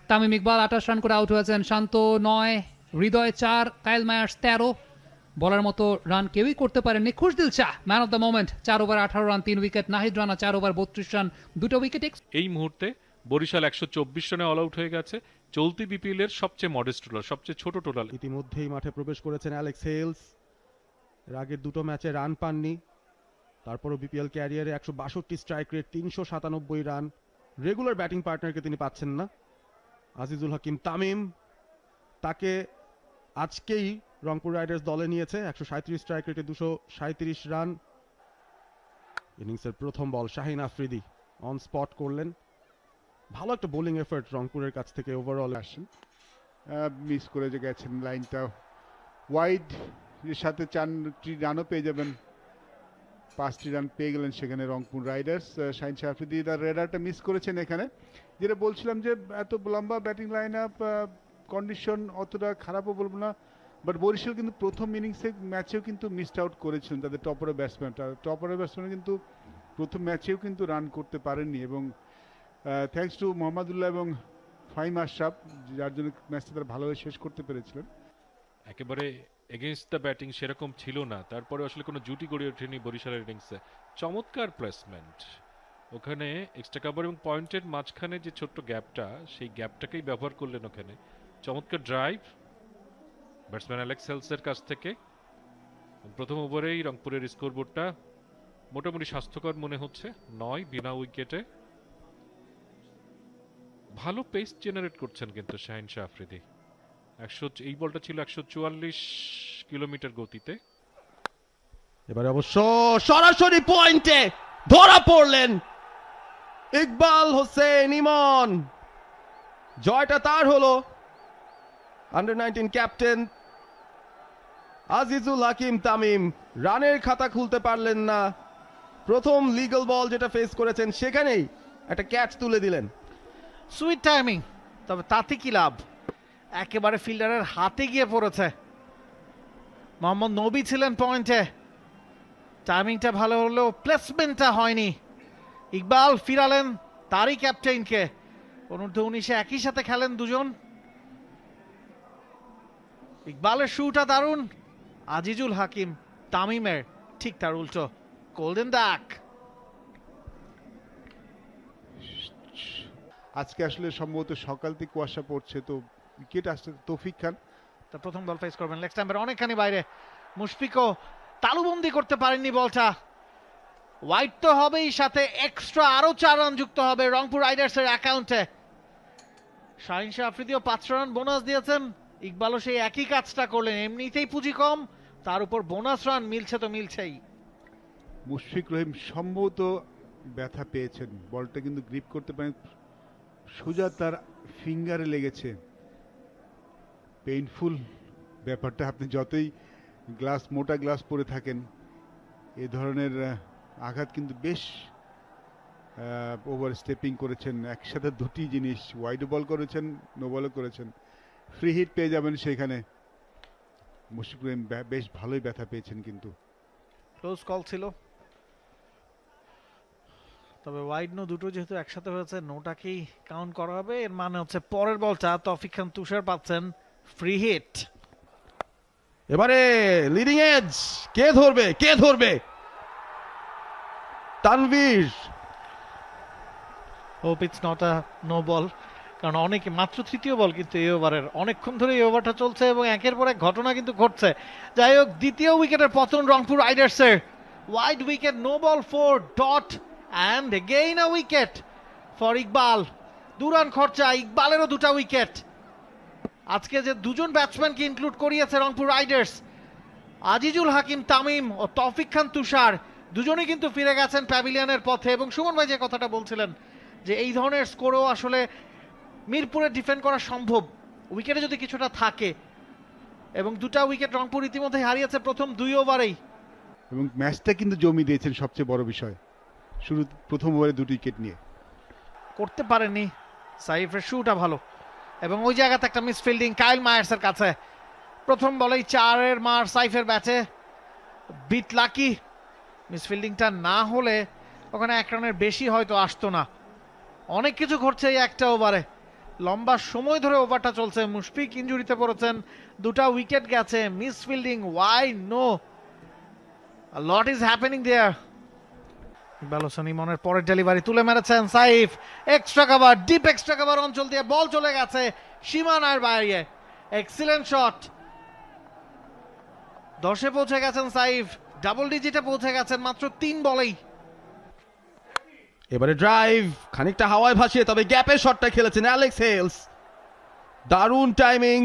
Tamim Iqbal 28 run করে আউট হয়েছেন, শান্ত 9, হৃদয় 4, কাইল মায়ার্স 13। বলার মতো রান কেউই করতে পারেননি। Khushdil Shah man of the moment, 4 over 18 run 3 wicket. Nahid Rana 4 over 32 run 2 wicket. এই মুহূর্তে বরিশাল 124 রানে অল আউট হয়ে গেছে। চলতি বিপিএল এর সবচেয়ে মডেস্ট টোটাল, সবচেয়ে ছোট টোটাল। ইতিমধ্যেই মাঠে প্রবেশ করেছেন অ্যালেক্স হেলস। এর আগের দুটো ম্যাচে রান পাননি, তারপরও বিপিএল ক্যারিয়ারে 162 strike rate, 397 run. Regular batting পার্টনারকে তিনি পাচ্ছেন না। আজিজুল হাকিম তামিম, তাকে আজকেই রংপুর রাইডার্স দলে নিয়েছে। 137 স্ট্রাইক রেটে 237 রান। ইনিংসের প্রথম বল শাহিন আফ্রিদি অন স্পট করলেন। ভালো একটা বোলিং এফার্ট রংপুরের কাছ থেকে ওভারঅল। আসেন মিস করে যে গেছেন লাইনটা ওয়াইড, এর সাথে 4টি রানও পেয়ে যাবেন 5টি রান পেয়ে গেলেন সেখানে রংপুর রাইডার্স। শাহিন শাহ আফ্রিদি তার রেডারটা মিস করেছেন এখানে, যেটা বলছিলাম যে এত লম্বা ব্যাটিং লাইন আপ, কন্ডিশন অতটা খারাপও বলবো না, বাট বরিশাল কিন্তু প্রথম ইনিংসে ম্যাচেও কিন্তু মিসড আউট করেছিলেন তাদের টপারের ব্যাটসম্যান কিন্তু প্রথম ম্যাচেও কিন্তু রান করতে পারেননি, এবং থ্যাঙ্কস টু মোহাম্মদুল্লাহ এবং ফাহিম আশরাফ, যার জন্য ম্যাচটা তারা ভালোভাবে শেষ করতে পেরেছিলেন। একেবারে এগেইনস্ট দ্য ব্যাটিং সেরকম ছিল না, তারপরে আসলে কোনো জুটি গড়ে ওঠেনি বরিশালের ইনিংসে। চমৎকার প্লেসমেন্ট, ওখানে এক্সট্রা কাভার এবং পয়েন্টের মাঝখানে যে ছোট্ট গ্যাপটা, সেই গ্যাপটাকেই ব্যবহার করলেন ওখানে। চমৎকার ড্রাইভ ব্যাটসম্যান অ্যালেক্স হেলসের কাছ থেকে। প্রথম ওভারেই রংপুরের স্কোরবোর্ডটা মোটামুটি স্বাস্থ্যকর মনে হচ্ছে, 9 বিনা উইকেটে। ভালো পেস জেনারেট করছেন কিন্তু শাহিন শাহ আফ্রিদি। এই বলটা ছিল 144 কিলোমিটার গতিতে। এবারে অবশ্য সরাসরি পয়েন্টে ধরা পড়লেন ইকবাল হোসেন ইমন। জয়টা তার হলো। আন্ডার-19 ক্যাপ্টেন আজিজুল হাকিম তামিম রানের খাতা খুলতে পারলেন না। প্রথম লিগ্যাল বল যেটা ফেস করেছেন সেখানেই একটা ক্যাচ তুলে দিলেন। সুইট টাইমিং, তবে তাতে কি লাভ, একেবারে ফিল্ডারের হাতে গিয়ে পড়েছে। মোহাম্মদ নবী ছিলেন পয়েন্টে, টাইমিংটা ভালো হলেও প্লেসমেন্টটা হয়নি। ইকবাল ফিরালেন তারই ক্যাপ্টেনকে, অনূর্ধ্ব-19 একই সাথে খেলেন দুজন। ইকবালের শুটা দারুণ, আজিজুল হাকিম তামিমের ঠিক তার উল্টো, গোল্ডেন ডাক। আজকে আসলে সম্ভবত সকাল থেকে কুয়াশা পড়ছে, তো উইকেট আসছে তৌফিক খান। তার প্রথম বল ফেস করবেন লেগ স্ট্যাম্পের অনেকখানি বাইরে। মুশফিকও তালুবন্দি করতে পারেননি বলটা। ওয়াইড তো হবেই, সাথে এক্সট্রা আরো 4 রান যুক্ত হবে রংপুর রাইডার্সের অ্যাকাউন্টে। শাহিন শাহ আফ্রিদিও 5 রান বোনাস দিয়েছেন, ইকবালও সেই একই কাজটা করলেন। এমনিতেই পুঁজি কম, তার উপর বোনাস রান মিলছে তো মিলছেই। মুশফিক রহিম সম্ভবত ব্যথা পেয়েছেন, বলটা কিন্তু গ্রিপ করতে পারেন, সোজা তার ফিঙ্গারে লেগেছে। পেইনফুল ব্যাপারটা, আপনি যতই মোটা গ্লাস পরে থাকেন, এ ধরনের আঘাত কিন্তু বেশ ওভার স্টেপিং করেছেন। একসাথে দুটি জিনিস, ওয়াইড বল করেছেন, নো বলও করেছেন, ফ্রি হিট পেয়ে যাবেন সেখানে। মুশফিক রহিম বেশ ভালোই ব্যথা পেয়েছেন কিন্তু। ক্লোজ কল ছিল, তবে ওয়াইড নো দুটো যেহেতু একসাথে হয়েছে, নোটাকেই কাউন্ট করা হবে। এর মানে হচ্ছে পরের বলটা তৌফিক খান তুষার পাচ্ছেন ফ্রি হিট। এবারে লিডিং এজ কে ধরবে Tanvir. Hope it's not a no ball, কারণ অনেকে মাত্র তৃতীয় বল কিন্তু এই ওভারের, অনেকক্ষণ ধরে এই ওভারটা চলছে এবং একের পর এক ঘটনা কিন্তু ঘটছে। যাই হোক, দ্বিতীয় উইকেটের পতন রংপুর রাইডার্সের। Wide wicket, no ball 4 dot and again a wicket for Iqbal. 2 run খরচা, ইকবালেরও 2টা উইকেট। আজকে যে দুজন ব্যাটসম্যানকে ইনক্লুড করিয়েছে রংপুর রাইডার্স, আজিজুল হাকিম তামিম ও তৌফিক খান তুষার, দুজনেই কিন্তু ফিরে গেছেন প্যাভিলিয়নের পথে। এবং সুমন ভাই যে কথাটা বলছিলেন যে এই ধরনের স্কোরও আসলে মিরপুরে ডিফেন্ড করা সম্ভব, উইকেটে যদি কিছুটা থাকে। এবং 2টা উইকেট রংপুর ইতিমধ্যে হারিয়েছে প্রথম 2 ওভারেই, এবং ম্যাচটা কিন্তু জমি দিয়েছেন, সবচেয়ে বড় বিষয় শুরু প্রথম ওভারে 2টি উইকেট নিয়ে করতে পারেননি। সাইফের শুটা ভালো, এবং ওই জায়গাতে একটা মিসফিল্ডিং কাইল মায়ার্সের কাছে। প্রথম বলেই 4-এর মার সাইফের ব্যাটে, বিট লাকি। মিসফিল্ডিংটা না হলে ওখানে 1 রানের বেশি হয়তো আসতো না। অনেক কিছু ঘটছে এই একটা ওভারে, লম্বা সময় ধরে ওভারটা চলছে। মুশফিক ইনজুরিতে পড়েছেন, 2টা উইকেট গেছে, misfielding, why no, lot is happening there. Iqbal Hossain ইমনের পরের ডেলিভারি তুলে মেরেছেন Saif, extra cover, deep extra cover অঞ্চল দিয়ে বল চলে গেছে সীমানার বাইরে। এক্সিলেন্ট শট, 10-এ পৌঁছে গেছেন সাইফ, ডাবল ডিজিটে পৌঁছে গেছেন মাত্র 3 বলেই। এবারে ড্রাইভ খানিকটা হাওয়ায় ভাসিয়ে, তবে গ্যাপের শটটা খেলেছেন অ্যালেক্স হেলস। দারুণ টাইমিং,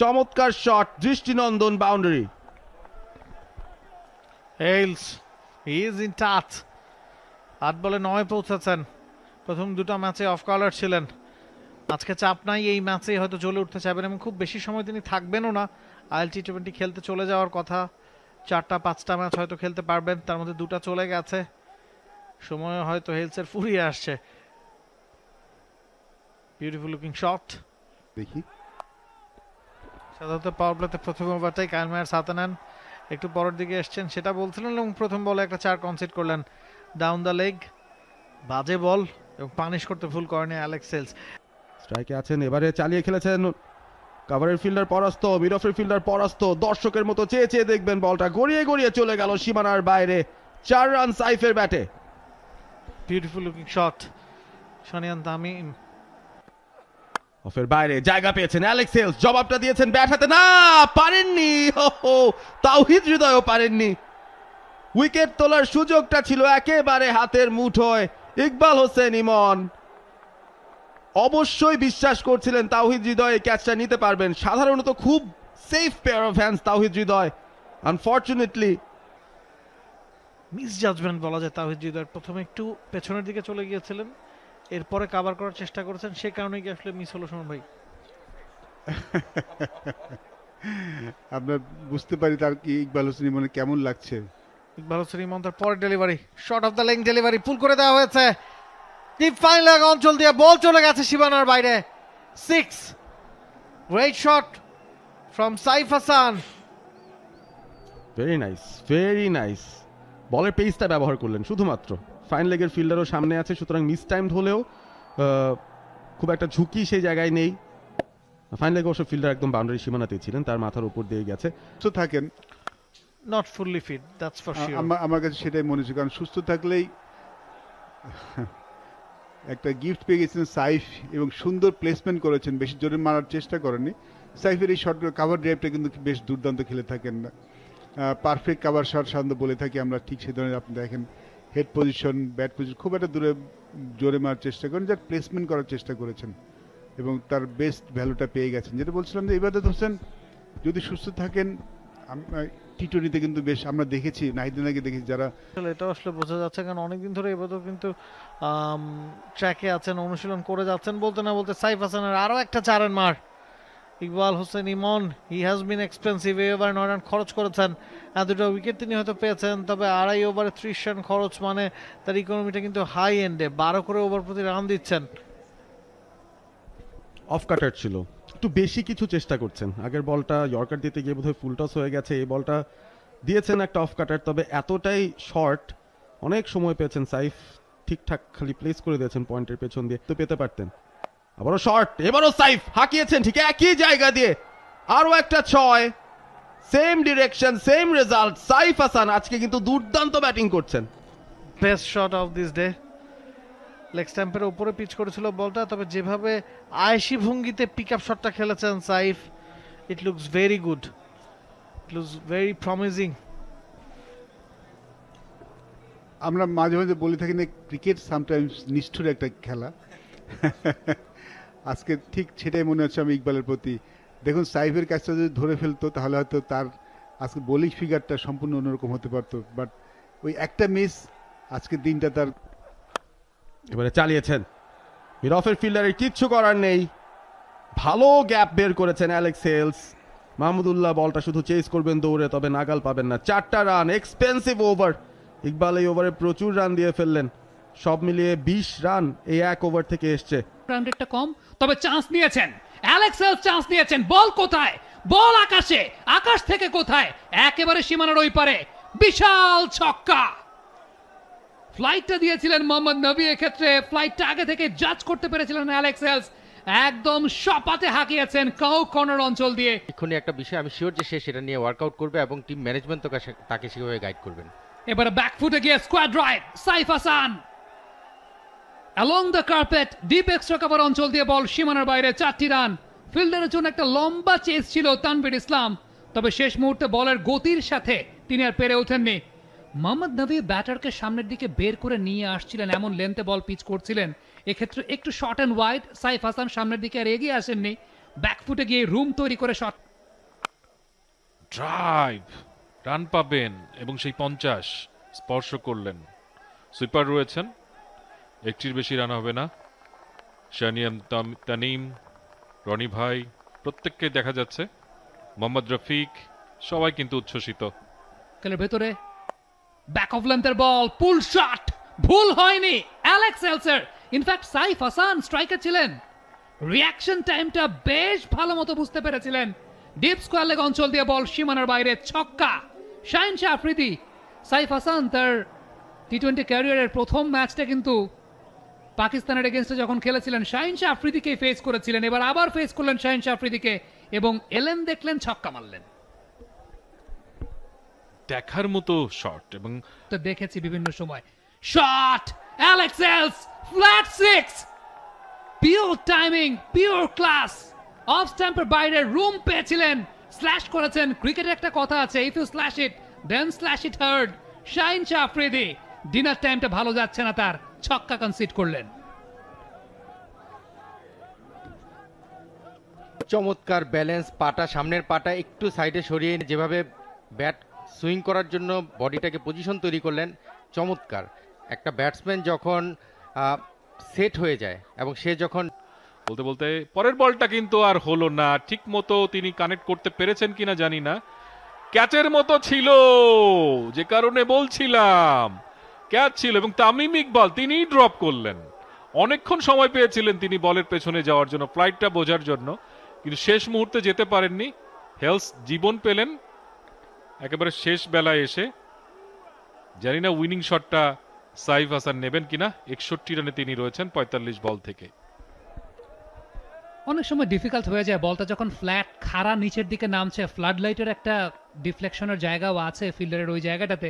চমৎকার শট, দৃষ্টিনন্দন boundary. Hales is in touch, 8 বলে 9 পৌঁছেছেন। প্রথম 2টা ম্যাচে অফ কলার ছিলেন, আজকে চাপ নাই, এই ম্যাচেই হয়তো জ্বলে উঠতে চাইবেন এবং খুব বেশি সময় তিনি থাকবেনও না। IL T20 খেলতে চলে যাওয়ার কথা 4-5টা ম্যাচ হয়তো খেলতে পারবেন, তার মধ্যে 2টা চলে গেছে, সময় হয়তো হেলসের ফুরিয়ে আসছে। Beautiful looking shot. দেখি সাধারণত পাওয়ার প্লেতে প্রথম ওভারটাই কাইল মায়ার্স হাতে নেন, একটু পরের দিকে এসছেন সেটা বলছিলেন, এবং প্রথম বলে একটা 4 কনসিড করলেন ডাউন দ্য লেগ। বাজে বল এবং পানিশ করতে ভুল করেনি অ্যালেক্স সেলস। স্ট্রাইকে আছেন, এবারে চালিয়ে খেলেছেন, কাভারের ফিল্ডার পরাস্ত, মিড অফের ফিল্ডার পরাস্ত, দর্শকের মতো চেয়ে চেয়ে দেখবেন বলটা গড়িয়ে গড়িয়ে চলে গেল সীমানার বাইরে। 4 রান সাইফের ব্যাটে। Beautiful looking shot Shaniyan Tamim. অফের বাইরে জায়গা পেয়েছেন অ্যালেক্স সেলস, জবাবটা দিয়েছেন ব্যাট হাতে, না পারেননি, তাওহিদ হৃদয়ও পারেননি। উইকেট তোলার সুযোগটা ছিল একেবারে হাতের মুঠোয়। ইকবাল হোসেন ইমন অবশ্যই বিশ্বাস করছিলেন তাওহিদ হৃদয় ক্যাচটা নিতে পারবেন, সাধারণত খুব safe pair of hands Towhid Hridoy. Unfortunately miss judgement বলা যায় তাওহিদ হৃদয়ের। প্রথমে একটু পেছনের দিকে চলে গিয়েছিলেন, এরপরে কাভার করার চেষ্টা করেছেন, সে কারণে কি আসলে মিস হলো সুমন ভাই? আমরা বুঝতে পারি তার কি ইকবাল হোসেন ইমনের কেমন লাগছে। ইকবাল হোসেন ইমন তার পরের delivery, short of the leg delivery, pull করে দেওয়া হয়েছে ডিপ ফাইন লেগ অঞ্চল দিয়ে, বল চলে গেছে সীমানার বাইরে। 6 great shot from Saif Hasan. Very nice, very nice. বলের পেসটা ব্যবহার করলেন শুধুমাত্র, ফাইন লেগের ফিল্ডারও সামনে আছে, সুতরাং মিস টাইমড হলেও খুব একটা ঝুঁকি সেই জায়গায় নেই। ফাইন লেগে অবশ্য ফিল্ডার একদম বাউন্ডারি সীমানাতেই ছিলেন, তার মাথার উপর দিয়ে গেছে। সুস্থ থাকেন, not fully fit, that's for sure. আমার কাছে সেটাই মনে হচ্ছে, কারণ সুস্থ থাকলেই একটা গিফট পেয়ে গেছেন সাইফ, এবং সুন্দর প্লেসমেন্ট করেছেন, বেশি জোরে মারার চেষ্টা করেননি। সাইফের এই শট কাভার ড্রাইভটা কিন্তু বেশ দুর্দান্ত খেলে থাকেন না, পারফেক্ট কাভার শট সাধারণত বলে থাকি আমরা, ঠিক সেই ধরনের। আপনি দেখেন হেড পজিশন, ব্যাট পজিশন, খুব একটা দূরে জোরে মারার চেষ্টা করেন, যার প্লেসমেন্ট করার চেষ্টা করেছেন এবং তার বেস্ট ভ্যালুটা পেয়ে গেছেন। যেটা বলছিলাম যে ইবাদত হোসেন যদি সুস্থ থাকেন, টি-টোয়েন্টিতে কিন্তু বেশ আমরা দেখেছি, নাহিদিন আগে দেখেছি যারা, এটা আসলে বোঝা যাচ্ছে, কারণ অনেকদিন ধরে এবারও কিন্তু ট্র্যাকে আছেন, অনুশীলন করে যাচ্ছেন। বলতে না বলতে সাইফ হাসানের আরও একটা 4 রান মার। ইকবাল হোসেন ইমন, হি হ্যাজ বিন এক্সপেন্সিভ, এই ওভার 9 রান খরচ করেছেন, দুটো উইকেট তিনি হয়তো পেয়েছেন, তবে 2.5 ওভারে 30 রান খরচ মানে তার ইকোনমিটা কিন্তু হাই এন্ডে, 12 করে ওভার প্রতি রান দিচ্ছেন। অফ কাটার ছিল, একটু বেশি কিছু চেষ্টা করছেন। আগের বলটা ইয়র্কার দিতে গিয়ে বোধহয় ফুল টস হয়ে গেছে, এই বলটা দিয়েছেন একটা অফ কাটার, তবে এতটাই শর্ট, অনেক সময় পেয়েছেন সাইফ, ঠিকঠাক খালি প্লেস করে দিয়েছেন পয়েন্টের পেছন দিয়ে, তো পেতে পারতেন। আবারও শর্ট, এবারও সাইফ হাঁকিয়েছেন ঠিক একই জায়গা দিয়ে, আরও একটা 6, same direction, same result. Saif Hasan আজকে কিন্তু দুর্দান্ত ব্যাটিং করছেন। Best shot of this day. Leg স্ট্যাম্পের উপরে পিচ করেছিল বলটা, তবে যেভাবে আয়েশি ভঙ্গিতে পিক আপ শটটা খেলেছেন Saif, it looks very good, it looks very promising. আমরা মাঝে মাঝে বলে থাকি না, ক্রিকেট সামটাইমস নিষ্ঠুর একটা খেলা। আজকে ঠিক সেটাই মনে হচ্ছে আমি ইকবালের প্রতি। দেখুন সাইফের কাজটা যদি ধরে ফেলতো তাহলে হয়তো তার আজকে বোলিং ফিগারটা সম্পূর্ণ অন্যরকম হতে পারতো, বাট ওই একটা মিস আজকের দিনটা তার। এবারে চালিয়েছেন, মিড অফের ফিল্ডারের কিচ্ছু করার নেই, ভালো গ্যাপ বের করেছেন অ্যালেক্স সেলস। মাহমুদুল্লাহ বলটা শুধু চেস করবেন দৌড়ে, তবে নাগাল পাবেন না। 4টা রান, এক্সপেন্সিভ ওভার। ইকবাল এই ওভারে প্রচুর রান দিয়ে ফেললেন, সব মিলিয়ে 20 রান এই এক ওভার থেকে এসছে। রান রেটটা কম, তবে চান্স নিয়েছেন অ্যালেক্স সেলস, চান্স নিয়েছেন। বল কোথায়? বল আকাশে, আকাশ থেকে কোথায়? একেবারে সীমানার ওই পারে, বিশাল ছক্কা। ফ্লাইটটা দিয়েছিলেন মোহাম্মদ নবী, এক্ষেত্রে ফ্লাইটটা আগে থেকে জাজ করতে পেরেছিলেন অ্যালেক্স সেলস, একদম সপাতে হাঁকিয়েছেন কাউ কর্নার অঞ্চল দিয়ে। এক্ষুনি একটা বিষয় আমি শিওর যে সে সেটা নিয়ে ওয়ার্কআউট করবে এবং টিম ম্যানেজমেন্ট তাকে সেভাবে গাইড করবেন। এবারে ব্যাকফুটে গিয়ে squad right, Saif Hasan along the carpet, deep extra cover অঞ্চল দিয়ে বল সীমানার বাইরে, 4টি রান। ফিল্ডারের জন্য একটা লম্বা চেস ছিল তানভীর ইসলাম, তবে শেষ মুহূর্তে বলের গতির সাথে তিনি আর পেরে ওঠেননি। মোহাম্মদ নবী ব্যাটারকে সামনের দিকে বের করে নিয়ে আসছিলেন, এমন লেন্থে বল পিচ করছিলেন, এক্ষেত্রে একটু short and wide. Saif Hasan সামনের দিকে আর এগিয়ে আসেননি, ব্যাকফুটে গিয়ে রুম তৈরি করে শট। ড্রাইভ, রান পাবেন এবং সেই 50 স্পর্শ করলেন। সুইপার রয়েছেন, একটির বেশি রান হবে না। শানিয়ান তামিম, রনি ভাই প্রত্যেককে দেখা যাচ্ছে, মোহাম্মদ রফিক, সবাই কিন্তু উচ্ছ্বসিত। সার্কেলের ভেতরে ব্যাক অফ লেন্থের বল, পুল শট, ভুল হয়নি অ্যালেক্স হেলসের। ইনফ্যাক্ট সাইফ হাসান স্ট্রাইকার ছিলেন, রিয়াকশন টাইমটা বেশ ভালো মতো বুঝতে পেরেছিলেন। ডিপ স্কোয়ার লেগ অঞ্চল দিয়ে বল সীমানার বাইরে, ছক্কা শাহিন শাহ আফ্রিদি। সাইফ হাসান তার টি-20 ক্যারিয়ারের প্রথম ম্যাচটা কিন্তু পাকিস্তানের এগেনস্টে যখন খেলেছিলেন শাহিন শাহ আফ্রিদিকে ফেস করেছিলেন, এবার আবার ফেস করলেন শাহিন শাহ আফ্রিদিকে এবং এলেন, দেখলেন, ছক্কা মারলেন। দেখার মতো শট, এবং তো দেখেছি বিভিন্ন সময় shot, Alex Hales flat six, pure timing, pure class. Of স্ট্যাম্পের বাইরে রুম পেয়েছিলেন, স্ল্যাশ করেছেন। ক্রিকেটের একটা কথা আছে, if you slash it then slash it hard. Shaheen Shah Afridi dinner টাইমটা ভালো যাচ্ছে না তার, ছক্কা কনসিড করলেন। চমৎকার ব্যালেন্স, পাটা সামনের পাটা একটু সাইডে সরিয়ে যেভাবে ব্যাট সুইং করার জন্য বডিটাকে পজিশন তৈরি করলেন, চমৎকার। একটা ব্যাটসম্যান যখন সেট হয়ে যায় এবং সে যখন বলতে বলতে পরের বলটা কিন্তু আর হলো না, ঠিক মতো তিনি কানেক্ট করতে পেরেছেন কিনা জানি না। ক্যাচের মতো ছিল, যে কারণে বলছিলাম ক্যাচ ছিল, এবং তামিম ইকবাল তিনি ড্রপ করলেন। অনেকক্ষণ সময় পেয়েছিলেন তিনি বলের পেছনে যাওয়ার জন্য, ফ্লাইটটা বোঝার জন্য, কিন্তু শেষ মুহূর্তে যেতে পারেননি। হেলস জীবন পেলেন একেবারে শেষ বেলায় এসে। জানি না উইনিং শটটা সাইফ হাসান নেবেন কিনা। 61 রানে তিনি রয়েছেন 45 বল থেকে। অনেক সময় ডিফিকাল্ট হয়ে যায়, বলটা যখন ফ্ল্যাট খাড়া নিচের দিকে নামছে, ফ্লাড লাইটের একটা ডিফ্লেকশনের জায়গাও আছে ফিল্ডারের ওই জায়গাটাতে।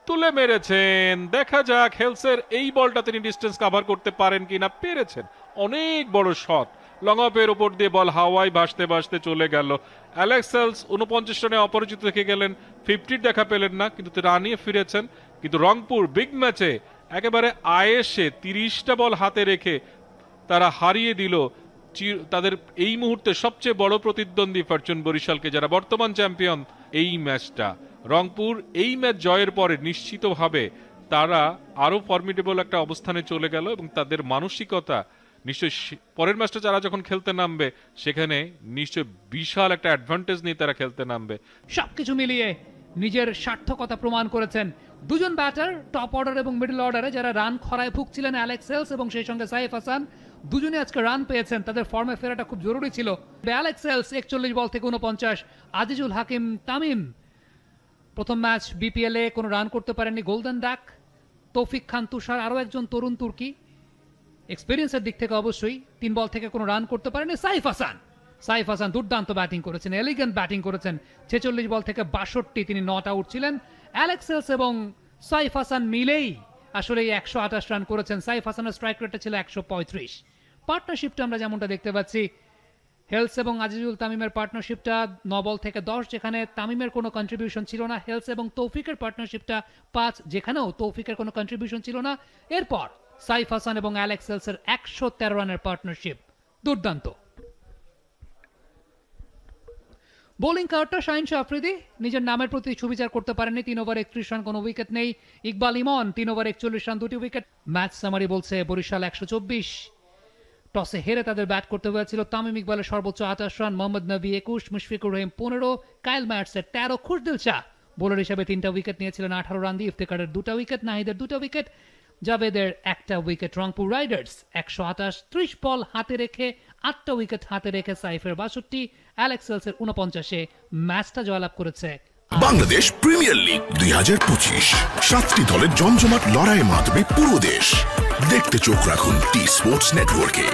তুলে মেরেছেন, দেখা যাক হেলসের এই বলটা তিনি ডিস্টেন্স কভার করতে পারেন কিনা। পেরেছেন, অনেক বড় শট, লং অফের উপর দিয়ে বল হাওয়ায় ভাসতে ভাসতে চলে গেল। অ্যালেক্স হেলস 49 রানে অপরাজিত থেকে গেলেন, 50 দেখা পেলেন না, কিন্তু রান নিয়ে ফিরেছেন। কিন্তু রংপুর বিগ ম্যাচে একেবারে আয়েসে 30টা বল হাতে রেখে তারা হারিয়ে দিল তাদের এই মুহূর্তে সবচেয়ে বড় প্রতিদ্বন্দ্বী ফরচুন বরিশালকে, যারা বর্তমান চ্যাম্পিয়ন। এই ম্যাচটা রংপুর এই ম্যাচ জয়ের পরে নিশ্চিতভাবে তারা আরো ফর্মিডেবল একটা অবস্থানে চলে গেল, এবং তাদের মানসিকতা নিশ্চয়ই পরের ম্যাচটা যারা যখন খেলতে নামবে সেখানে নিশ্চয়ই বিশাল একটা অ্যাডভান্টেজ নিয়ে তারা খেলতে নামবে। সবকিছু মিলিয়ে নিজের সার্থকতা প্রমাণ করেছেন দুজন ব্যাটার, টপ অর্ডার এবং মিডল অর্ডারে, যারা রান খরায় ভুগছিলেন, অ্যালেক্স হেলস এবং সেই সঙ্গে সাইফ হাসান। দুজনে আজকে রান পেয়েছেন, তাদের ফর্মে ফেরাটা খুব জরুরি ছিল। অ্যালেক্স হেলস 41 বল থেকে 49, আজিজুল হাকিম তামিম প্রথম ম্যাচ বিপিএল এ কোনো রান করতে পারেননি, গোল্ডেন ডাক। তৌফিক খান তুষার আরো একজন তরুণ তুর্কি, এক্সপেরিয়েন্সের দিক থেকে অবশ্যই 3 বল থেকে কোনো রান করতে পারেনি। সাইফ হাসান দুর্দান্ত ব্যাটিং করেছেন, এলিগেন্ট ব্যাটিং করেছেন। 46 বল থেকে 62 তিনি নট আউট ছিলেন। অ্যালেক্স হেলস এবং সাইফ হাসান মিলেই আসলে 128 রান করেছেন। সাইফ হাসানের স্ট্রাইক রেটটা ছিল 135। পার্টনারশিপটা আমরা যেমনটা দেখতে পাচ্ছি, হেলস এবং আজিজুল তামিমের পার্টনারশিপটা 9 বল থেকে 10, যেখানে তামিমের কোনো কন্ট্রিবিউশন ছিল না। হেলস এবং তৌফিকের পার্টনারশিপটা 5, যেখানেও তৌফিকের কোনো কন্ট্রিবিউশন ছিল না। এরপর সাইফ হাসান এবং অ্যালেক্স হেলসের 113 রানের পার্টনারশিপ, দুর্দান্ত। বোলিং কার্ডটা শাহিন শাহ আফ্রিদি নিজের নামের প্রতি সুবিচার করতে পারেননি। 3 ওভার 31 রান, কোনো উইকেট নেই। ইকবাল ইমন 3 ওভার 41 রান, 2টি উইকেট। ম্যাচ সামারি বলছে বরিশাল 124, টসে হেরে তাদের ব্যাট করতে হয়েছিল। তামিম ইকবালের সর্বোচ্চ 28 রান, মোহাম্মদ নবী 21, মুশফিকুর রহিম 15, কাইল ম্যাটসের 13, খুশদিল শাহ বোলার হিসেবে 3টা উইকেট নিয়েছিলেন 18 রান দিয়ে। ইফতেখারের 2টা উইকেট, নাহিদের 2টা উইকেট, জাভেদের 1টা উইকেট। রংপুর রাইডার্স 128, 30 বল হাতে রেখে 8টা উইকেট হাতে রেখে সাইফের 62, অ্যালেক্স হেলসের 49-এ ম্যাচটা জয়লাভ করেছে। বাংলাদেশ প্রিমিয়ার লিগ 2025, 7টি দলের জমজমাট লড়াইয়ে মাতবে পুরো দেশ। দেখতে চোখ রাখুন টি স্পোর্টস নেটওয়ার্কে।